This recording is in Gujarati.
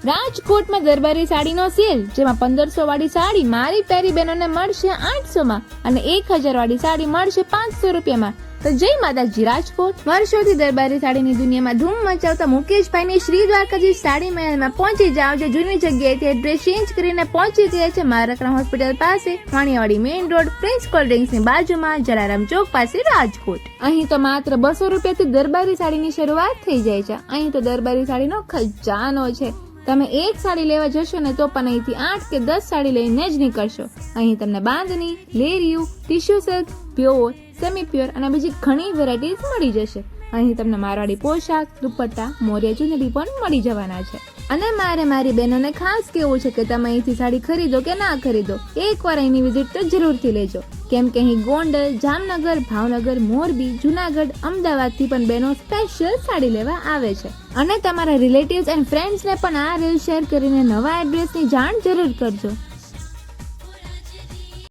રાજકોટમાં દરબારી સાડીનો સેલ, જેમાં 1500 વાળી સાડી મારી પેરી બહેનોને મળશે 800 માં અને 1000 વાળી સાડી મળશે 500 રૂપિયામાં. તો જય માતાજી રાજકોટ. વર્ષોથી દરબારી સાડીની દુનિયામાં ધૂમ મચાવતા મુકેશભાઈની શ્રી દ્વારકાજી સાડી મહેલમાં પહોંચી જાઓ. જે જૂની જગ્યાએથી એડ્રેસ ચેન્જ કરીને પહોંચી ગયા છે મારકણા હોસ્પિટલ પાસે, Vaniyawadi main road, prince cold ડ્રિંક્સની બાજુમાં, જલારામ ચોક પાસે, રાજકોટ. અહીં તો માત્ર 200 રૂપિયાથી દરબારી સાડીની શરૂઆત થઈ જાય છે. અહીં તો દરબારી સાડીનો ખજાનો છે. તમે એક સાડી લેવા જશો ને તો પણ અહીંથી 8 કે 10 સાડી લઈને જ નીકળશો. અહીં તમને બાંધણી, લેરિયું, tissue silk, pure, semi pure અને બીજી ઘણી વેરાયટીઝ મળી જશે. અહીં તમને મારવાડી પોશાક, દુપટ્ટા, મોરિયા ચુંદડી પણ મળી જવાના છે. અને મારે મારી બહેનોને ખાસ કેવું છે કે તમે અહીંથી સાડી ખરીદો કે ના ખરીદો, એકવાર અહીંની વિઝિટ તો જરૂરથી લેજો. કેમ કે અહીં ગોંડલ, જામનગર, ભાવનગર, મોરબી, જુનાગઢ, અમદાવાદથી પણ બહેનો સ્પેશિયલ સાડી લેવા આવે છે. અને તમારા રિલેટિવ્સ એન્ડ ફ્રેન્ડ્સને પણ આ રીલ શેર કરીને નવા એડ્રેસની જાણ જરૂર કરજો.